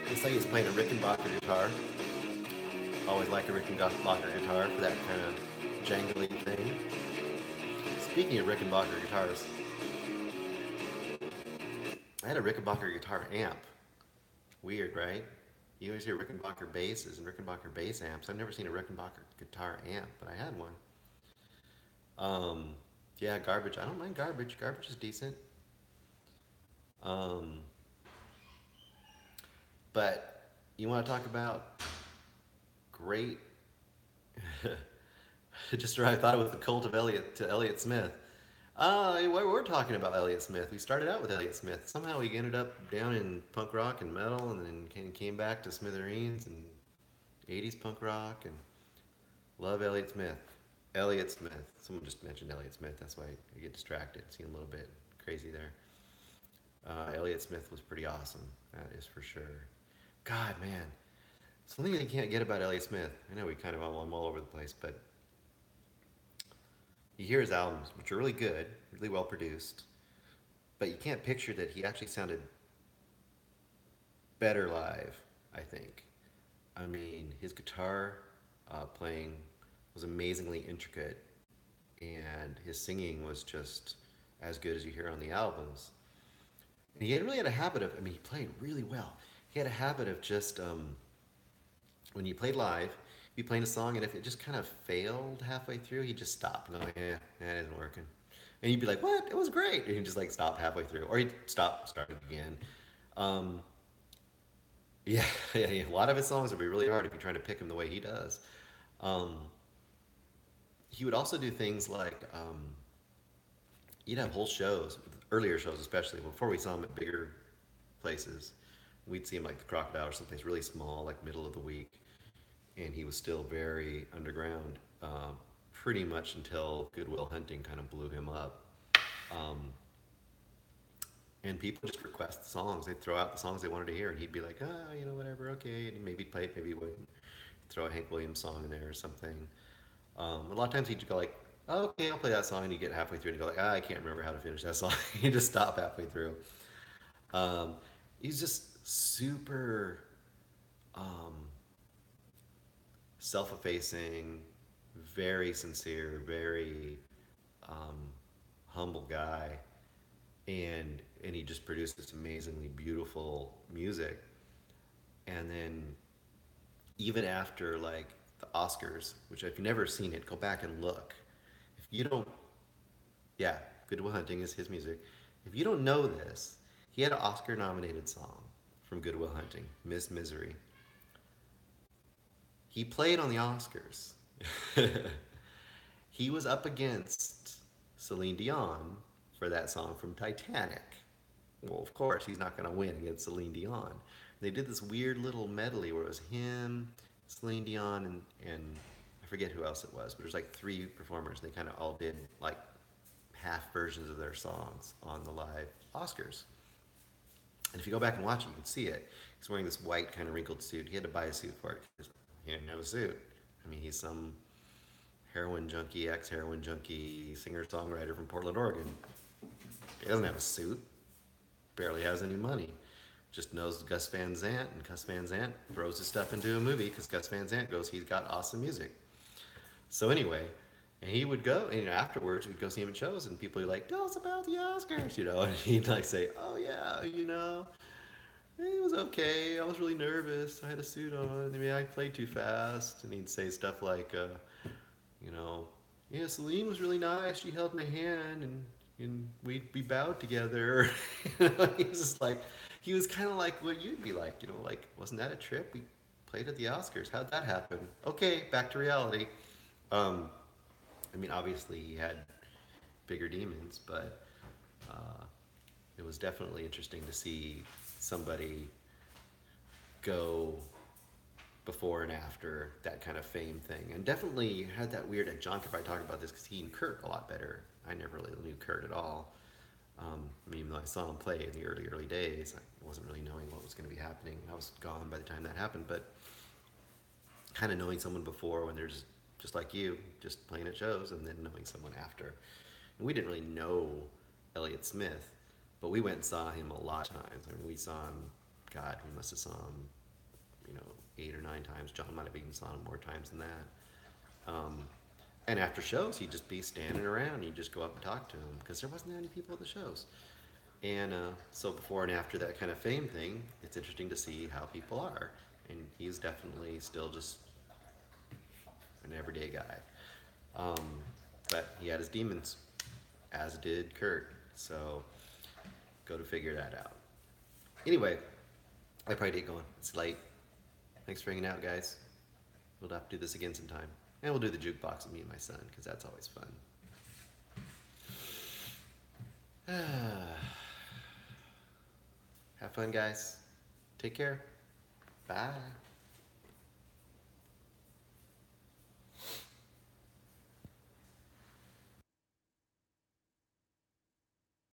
Looks like he's playing a Rickenbacker guitar. Always like a Rickenbacker guitar for that kind of jangly thing. Speaking of Rickenbacker guitars, I had a Rickenbacker guitar amp. Weird, right? You always hear Rickenbacker basses and Rickenbacker bass amps. I've never seen a Rickenbacker guitar amp, but I had one. Um, yeah, garbage. I don't mind garbage. Garbage is decent. Um, but you want to talk about great. Just right, I thought it was the cult of Elliott Smith. We're talking about Elliott Smith. We started out with Elliott Smith. Somehow we ended up down in punk rock and metal, and then came back to Smithereens and '80s punk rock, and love Elliott Smith. Elliott Smith. Someone just mentioned Elliott Smith. That's why I get distracted. See a little bit crazy there. Elliott Smith was pretty awesome. That is for sure. God, man, something you can't get about Elliott Smith. I know we kind of I'm all over the place, but you hear his albums, which are really good, really well produced, but you can't picture that he actually sounded better live. I think. I mean, his guitar playing was amazingly intricate, and his singing was just as good as you hear on the albums. And he really had a habit of, I mean, he played really well. He had a habit of just, when you played live, he'd be playing a song, and if it just kind of failed halfway through, he'd just stop and go, yeah, that isn't working. And you'd be like, what? It was great. And he'd just like stop halfway through. Or he'd stop, start it again. Um, yeah, yeah, a lot of his songs would be really hard if you're trying to pick him the way he does. Um, he would also do things like, you'd have whole shows, earlier shows especially, before we saw him at bigger places. We'd see him like the Crocodile or someplace really small, like middle of the week, and he was still very underground, pretty much until Goodwill Hunting kind of blew him up. Um, and people just request the songs. They'd throw out the songs they wanted to hear, and he'd be like, whatever, okay. And maybe he'd play it, maybe he wouldn't. Throw a Hank Williams song in there or something. A lot of times he'd go like, oh, okay, I'll play that song, and you get halfway through and you go like, I can't remember how to finish that song. You just stop halfway through. Um, he's just super um, self-effacing, very sincere, very um, humble guy, and he just produced this amazingly beautiful music. And then even after like the Oscars, which if you've never seen it, go back and look. If you don't, yeah, Good Will Hunting is his music. If you don't know this, he had an Oscar-nominated song from Good Will Hunting, Miss Misery. He played on the Oscars. He was up against Celine Dion for that song from Titanic. Well, of course, he's not going to win against Celine Dion. They did this weird little medley where it was him, Celine Dion, and I forget who else it was, but there's like three performers. They kind of all did like half versions of their songs on the live Oscars. And if you go back and watch it, you can see it. He's wearing this white kind of wrinkled suit. He had to buy a suit for it because he didn't have a suit. I mean, he's some heroin junkie, ex-heroin junkie, singer-songwriter from Portland, Oregon. He doesn't have a suit. Barely has any money. Just knows Gus Van Sant, and Gus Van Sant throws his stuff into a movie because Gus Van Sant goes, he's got awesome music. So anyway, and he would go, and afterwards we'd go see him at shows, and people would be like, tell us about the Oscars, and he'd like say, oh yeah, it was okay. I was really nervous. I had a suit on. I mean, I played too fast, and he'd say stuff like, yeah, Celine was really nice. She held my hand, and we bowed together. He was just like, he was kind of like what you'd be like, like, wasn't that a trip? We played at the Oscars. How'd that happen? Okay, back to reality. I mean, obviously he had bigger demons, but it was definitely interesting to see somebody go before and after that kind of fame thing. And definitely had that weird, and John could probably talk about this because he and Kurt a lot better. I never really knew Kurt at all. I mean, even though I saw him play in the early days, I wasn't really knowing what was going to be happening. I was gone by the time that happened, but kind of knowing someone before when they're just like you, just playing at shows, and then knowing someone after. And we didn't really know Elliott Smith, but we went and saw him a lot of times. I mean, we saw him, God, we must have saw him, 8 or 9 times. John might have even saw him more times than that. And after shows, he'd just be standing around. You'd just go up and talk to him because there wasn't any people at the shows. And so before and after that kind of fame thing, it's interesting to see how people are. And he's definitely still just an everyday guy. But he had his demons, as did Kurt. So go to figure that out. Anyway, I probably did going. It's late. Thanks for hanging out, guys. We'll have to do this again sometime. And we'll do the jukebox with me and my son, because that's always fun. Have fun, guys. Take care. Bye.